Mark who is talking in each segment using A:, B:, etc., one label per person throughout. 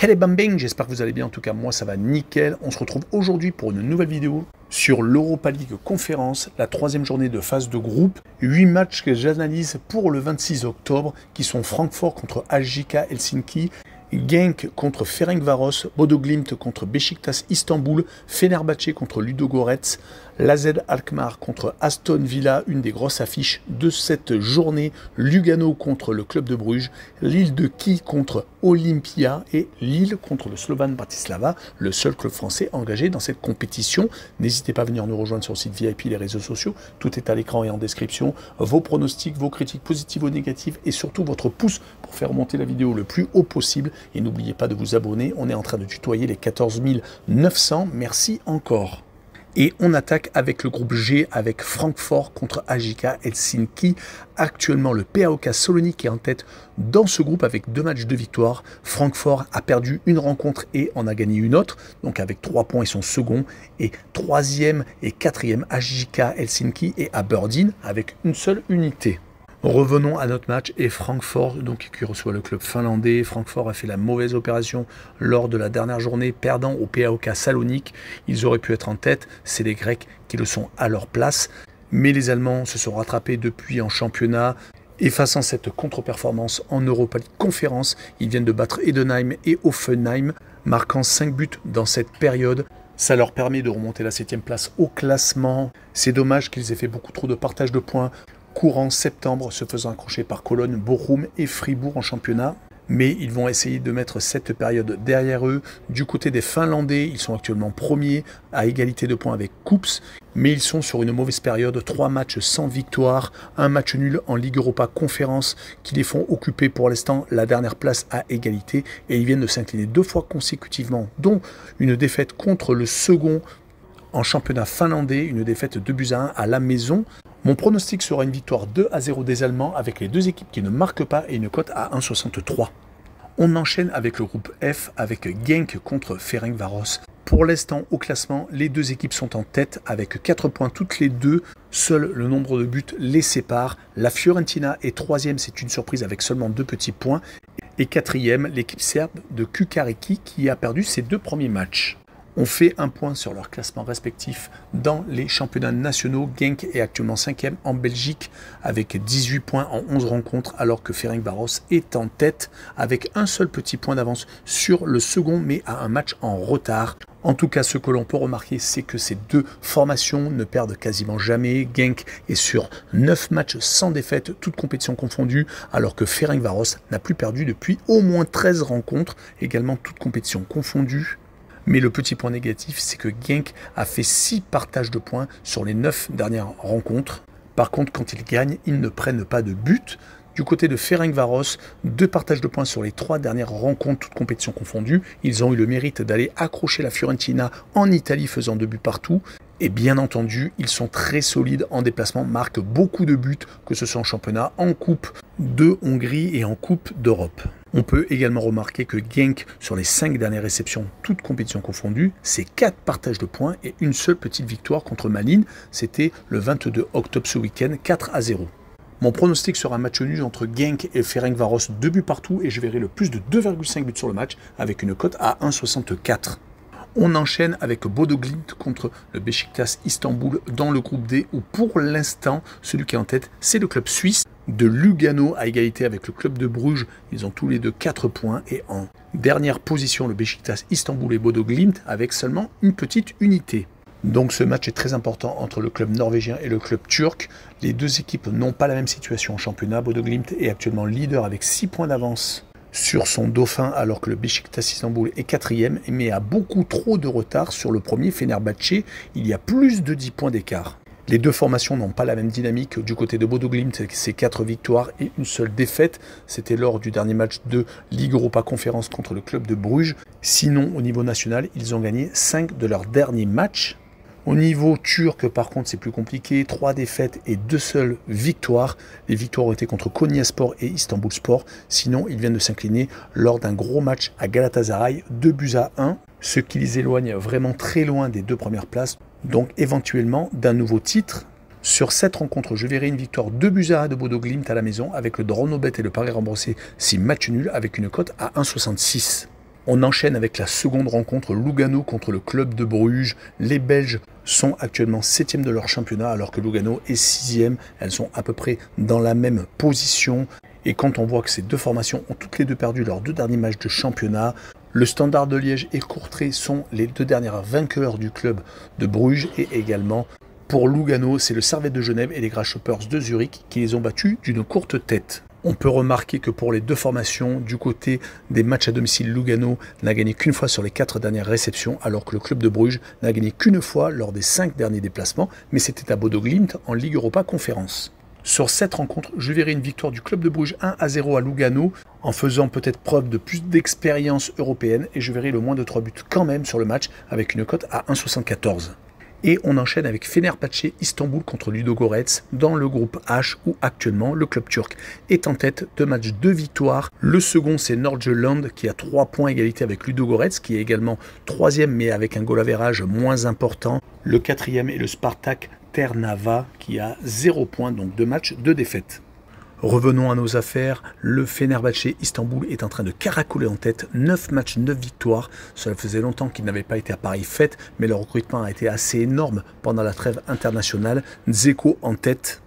A: Hello Bambing, j'espère que vous allez bien, en tout cas moi ça va nickel. On se retrouve aujourd'hui pour une nouvelle vidéo sur l'Europa League Conférence, la troisième journée de phase de groupe. 8 matchs que j'analyse pour le 26 octobre qui sont Francfort contre AJK Helsinki, Genk contre Ferencváros, Bodo Glimt contre Beşiktaş Istanbul, Fenerbahçe contre Ludogorets, l'AZ Alkmaar contre Aston Villa, une des grosses affiches de cette journée, Lugano contre le club de Bruges, Lille de Qui contre Olympia et Lille contre le Slovan Bratislava, le seul club français engagé dans cette compétition. N'hésitez pas à venir nous rejoindre sur le site VIP, les réseaux sociaux, tout est à l'écran et en description. Vos pronostics, vos critiques positives ou négatives et surtout votre pouce pour faire monter la vidéo le plus haut possible. Et n'oubliez pas de vous abonner, on est en train de tutoyer les 14 900, merci encore. Et on attaque avec le groupe G avec Francfort contre AJK Helsinki. Actuellement, le PAOK Salonique est en tête dans ce groupe avec 2 matchs de victoire. Francfort a perdu une rencontre et en a gagné une autre. Donc avec 3 points, ils sont second. Et 3e et 4e, AJK Helsinki et Aberdeen avec une seule unité. Revenons à notre match et Francfort donc, qui reçoit le club finlandais. Francfort a fait la mauvaise opération lors de la dernière journée, perdant au PAOK Salonique. Ils auraient pu être en tête, c'est les Grecs qui le sont à leur place. Mais les Allemands se sont rattrapés depuis en championnat. Effaçant cette contre-performance en Europa League Conférence, ils viennent de battre Heidenheim et Hoffenheim, marquant 5 buts dans cette période. Ça leur permet de remonter la 7e place au classement. C'est dommage qu'ils aient fait beaucoup trop de partage de points courant septembre, se faisant accrocher par Cologne, Bochum et Fribourg en championnat. Mais ils vont essayer de mettre cette période derrière eux. Du côté des Finlandais, ils sont actuellement premiers à égalité de points avec Koups. Mais ils sont sur une mauvaise période, 3 matchs sans victoire, un match nul en Ligue Europa Conférence qui les font occuper pour l'instant la dernière place à égalité. Et ils viennent de s'incliner 2 fois consécutivement, dont une défaite contre le second en championnat finlandais, une défaite 2-1 à la maison. Mon pronostic sera une victoire 2-0 des Allemands avec les 2 équipes qui ne marquent pas et une cote à 1,63. On enchaîne avec le groupe F avec Genk contre Ferencváros. Pour l'instant, au classement, les 2 équipes sont en tête avec 4 points toutes les deux. Seul le nombre de buts les sépare. La Fiorentina est 3e, c'est une surprise avec seulement 2 petits points. Et 4e, l'équipe serbe de Kukariki qui a perdu ses 2 premiers matchs. On fait un point sur leur classement respectif dans les championnats nationaux. Genk est actuellement 5e en Belgique avec 18 points en 11 rencontres alors que Ferencváros est en tête avec un seul petit point d'avance sur le second mais à un match en retard. En tout cas, ce que l'on peut remarquer, c'est que ces 2 formations ne perdent quasiment jamais. Genk est sur 9 matchs sans défaite, toutes compétitions confondues, alors que Ferencváros n'a plus perdu depuis au moins 13 rencontres, également toutes compétitions confondues. Mais le petit point négatif, c'est que Genk a fait 6 partages de points sur les 9 dernières rencontres. Par contre, quand ils gagnent, ils ne prennent pas de but. Du côté de Ferencváros, 2 partages de points sur les 3 dernières rencontres, toutes compétitions confondues. Ils ont eu le mérite d'aller accrocher la Fiorentina en Italie, faisant 2 buts partout. Et bien entendu, ils sont très solides en déplacement, marquent beaucoup de buts, que ce soit en championnat, en Coupe de Hongrie et en Coupe d'Europe. On peut également remarquer que Genk, sur les 5 dernières réceptions, toutes compétitions confondues, c'est 4 partages de points et une seule petite victoire contre Malines. C'était le 22 octobre ce week-end, 4-0. Mon pronostic sera un match nul entre Genk et Ferencváros, 2 buts partout, et je verrai le plus de 2,5 buts sur le match avec une cote à 1,64. On enchaîne avec Bodo Glimt contre le Beşiktaş Istanbul dans le groupe D où pour l'instant, celui qui est en tête, c'est le club suisse de Lugano à égalité avec le club de Bruges. Ils ont tous les deux 4 points et en dernière position, le Beşiktaş Istanbul et Bodo Glimt avec seulement une petite unité. Donc ce match est très important entre le club norvégien et le club turc. Les 2 équipes n'ont pas la même situation en championnat. Bodo Glimt est actuellement leader avec 6 points d'avance sur son dauphin alors que le Beşiktaş Istanbul est 4e mais a beaucoup trop de retard sur le premier Fenerbahçe. Il y a plus de 10 points d'écart. Les 2 formations n'ont pas la même dynamique. Du côté de Bodo Glimt, c'est 4 victoires et une seule défaite. C'était lors du dernier match de Ligue Europa Conférence contre le club de Bruges. Sinon, au niveau national, ils ont gagné 5 de leurs derniers matchs. Au niveau turc, par contre, c'est plus compliqué. 3 défaites et 2 seules victoires. Les victoires ont été contre Konyaspor et Istanbulspor. Sinon, ils viennent de s'incliner lors d'un gros match à Galatasaray, 2-1, ce qui les éloigne vraiment très loin des 2 premières places. Donc, éventuellement, d'un nouveau titre. Sur cette rencontre, je verrai une victoire 2-1 de Bodo Glimt à la maison avec le draw no bet et le pari remboursé si match nul avec une cote à 1,66. On enchaîne avec la seconde rencontre, Lugano contre le club de Bruges. Les Belges sont actuellement 7e de leur championnat alors que Lugano est 6e. Elles sont à peu près dans la même position. Et quand on voit que ces deux formations ont toutes les deux perdu leurs 2 derniers matchs de championnat, le Standard de Liège et Courtrai sont les 2 dernières vainqueurs du club de Bruges. Et également pour Lugano, c'est le Servette de Genève et les Grasshoppers de Zurich qui les ont battus d'une courte tête. On peut remarquer que pour les deux formations, du côté des matchs à domicile, Lugano n'a gagné qu'une fois sur les 4 dernières réceptions, alors que le club de Bruges n'a gagné qu'une fois lors des 5 derniers déplacements, mais c'était à Bodo Glimt en Ligue Europa Conférence. Sur cette rencontre, je verrai une victoire du club de Bruges 1-0 à Lugano, en faisant peut-être preuve de plus d'expérience européenne, et je verrai le moins de 3 buts quand même sur le match, avec une cote à 1,74. Et on enchaîne avec Fenerbahçe Istanbul contre Ludogorets dans le groupe H où actuellement le club turc est en tête de match 2 victoires. Le second c'est Nordjylland qui a 3 points égalité avec Ludogorets qui est également 3e mais avec un goal average moins important. Le 4e est le Spartak Trnava qui a 0 points donc 2 matchs, 2 défaites. Revenons à nos affaires, le Fenerbahçe Istanbul est en train de caracoler en tête, 9 matchs, 9 victoires. Cela faisait longtemps qu'ils n'avaient pas été à pareille fête, mais leur recrutement a été assez énorme pendant la trêve internationale. Dzeko en tête.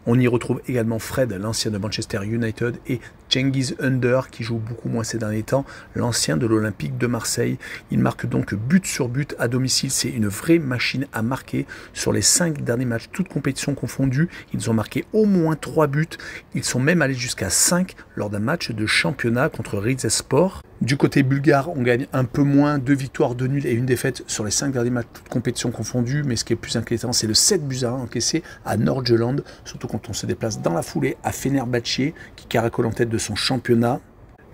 A: On y retrouve également Fred, l'ancien de Manchester United, et Cengiz Under, qui joue beaucoup moins ces derniers temps, l'ancien de l'Olympique de Marseille. Il marque donc but sur but à domicile. C'est une vraie machine à marquer. Sur les 5 derniers matchs, toutes compétitions confondues, ils ont marqué au moins 3 buts. Ils sont même allés jusqu'à 5 lors d'un match de championnat contre Rizespor. Du côté bulgare, on gagne un peu moins, 2 victoires, 2 nuls et 1 défaite sur les 5 derniers matchs, toutes compétitions confondues. Mais ce qui est plus inquiétant, c'est le 7-1 encaissé à Nordjylland, surtout quand on se déplace dans la foulée à Fenerbahçe, qui caracole en tête de son championnat.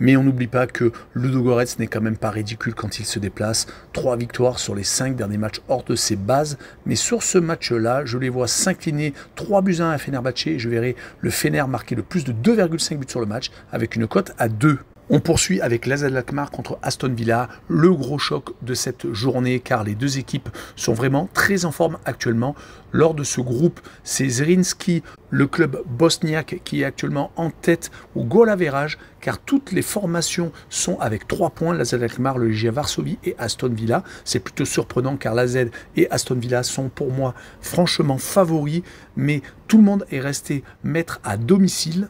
A: Mais on n'oublie pas que Ludogorets n'est quand même pas ridicule quand il se déplace. 3 victoires sur les 5 derniers matchs hors de ses bases. Mais sur ce match-là, je les vois s'incliner 3-1 à Fenerbahçe et je verrai le Fener marquer le plus de 2,5 buts sur le match avec une cote à 2. On poursuit avec l'AZ Alkmaar contre Aston Villa, le gros choc de cette journée car les deux équipes sont vraiment très en forme actuellement. Lors de ce groupe, c'est Zrinski, le club bosniaque qui est actuellement en tête au goal average car toutes les formations sont avec 3 points, l'AZ Alkmaar, le Legia Varsovie et Aston Villa. C'est plutôt surprenant car l'AZ et Aston Villa sont pour moi franchement favoris, mais tout le monde est resté maître à domicile.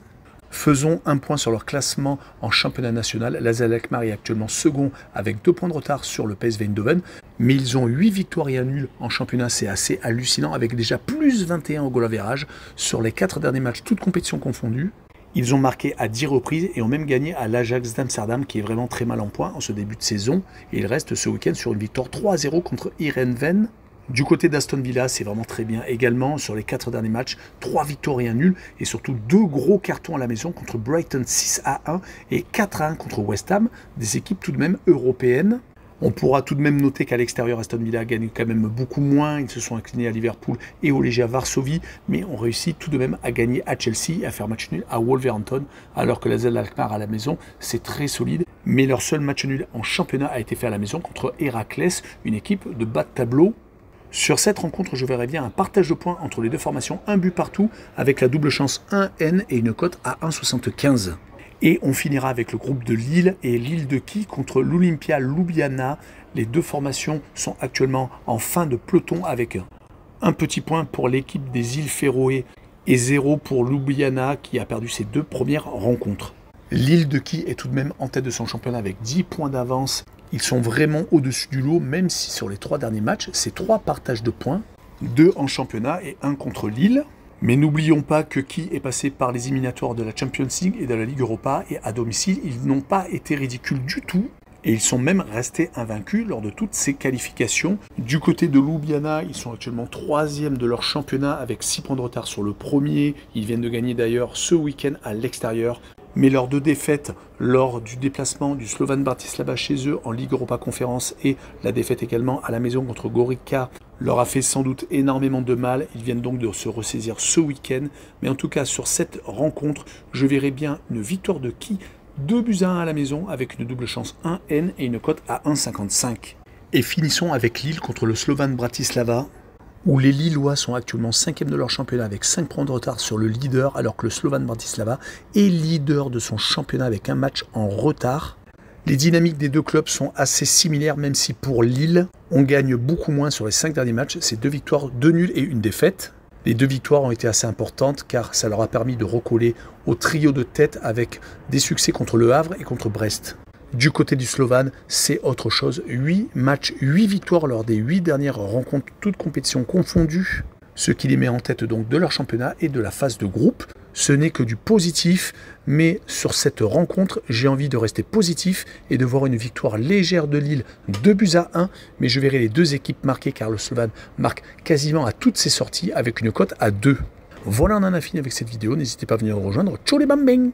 A: Faisons un point sur leur classement en championnat national. L'AZ Alkmaar est actuellement second avec 2 points de retard sur le PSV Eindhoven. Mais ils ont 8 victoires et un nul en championnat. C'est assez hallucinant avec déjà plus 21 au goal average sur les 4 derniers matchs, toutes compétitions confondues. Ils ont marqué à 10 reprises et ont même gagné à l'Ajax d'Amsterdam qui est vraiment très mal en point en ce début de saison. Et ils restent ce week-end sur une victoire 3-0 contre Heerenveen. Du côté d'Aston Villa, c'est vraiment très bien également. Sur les 4 derniers matchs, 3 victoires et un nul. Et surtout 2 gros cartons à la maison contre Brighton 6-1 et 4-1 contre West Ham. Des équipes tout de même européennes. On pourra tout de même noter qu'à l'extérieur, Aston Villa gagne quand même beaucoup moins. Ils se sont inclinés à Liverpool et au Legia Varsovie. Mais on réussit tout de même à gagner à Chelsea et à faire match nul à Wolverhampton. Alors que l'AZ Alkmaar à la maison, c'est très solide. Mais leur seul match nul en championnat a été fait à la maison contre Héraclès, une équipe de bas de tableau. Sur cette rencontre, je verrai bien un partage de points entre les deux formations, un but partout, avec la double chance 1N et une cote à 1,75. Et on finira avec le groupe de Lille et Lille de qui contre l'Olympia Ljubljana. Les deux formations sont actuellement en fin de peloton avec un petit point pour l'équipe des îles Féroé et 0 pour Ljubljana qui a perdu ses 2 premières rencontres. Lille de qui est tout de même en tête de son championnat avec 10 points d'avance. Ils sont vraiment au-dessus du lot, même si sur les 3 derniers matchs, c'est 3 partages de points, 2 en championnat et 1 contre Lille. Mais n'oublions pas que qui est passé par les éliminatoires de la Champions League et de la Ligue Europa et à domicile, ils n'ont pas été ridicules du tout. Et ils sont même restés invaincus lors de toutes ces qualifications. Du côté de Ljubljana, ils sont actuellement 3e de leur championnat avec 6 points de retard sur le premier. Ils viennent de gagner d'ailleurs ce week-end à l'extérieur. Mais lors de défaites, lors du déplacement du Slovan Bratislava chez eux en Ligue Europa Conférence et la défaite également à la maison contre Gorica, leur a fait sans doute énormément de mal. Ils viennent donc de se ressaisir ce week-end. Mais en tout cas, sur cette rencontre, je verrai bien une victoire de qui 2-1 à la maison avec une double chance 1N et une cote à 1,55. Et finissons avec Lille contre le Slovan Bratislava, où les Lillois sont actuellement 5e de leur championnat avec 5 points de retard sur le leader, alors que le Slovan Bratislava est leader de son championnat avec un match en retard. Les dynamiques des deux clubs sont assez similaires, même si pour Lille, on gagne beaucoup moins sur les 5 derniers matchs. C'est 2 victoires, 2 nuls et une défaite. Les 2 victoires ont été assez importantes car ça leur a permis de recoller au trio de tête avec des succès contre Le Havre et contre Brest. Du côté du Slovan, c'est autre chose. 8 matchs, 8 victoires lors des 8 dernières rencontres, toutes compétitions confondues, ce qui les met en tête donc de leur championnat et de la phase de groupe. Ce n'est que du positif, mais sur cette rencontre, j'ai envie de rester positif et de voir une victoire légère de Lille, 2-1, mais je verrai les deux équipes marquer car le Slovan marque quasiment à toutes ses sorties avec une cote à 2. Voilà, on en a fini avec cette vidéo, n'hésitez pas à venir nous rejoindre. Ciao les bambins!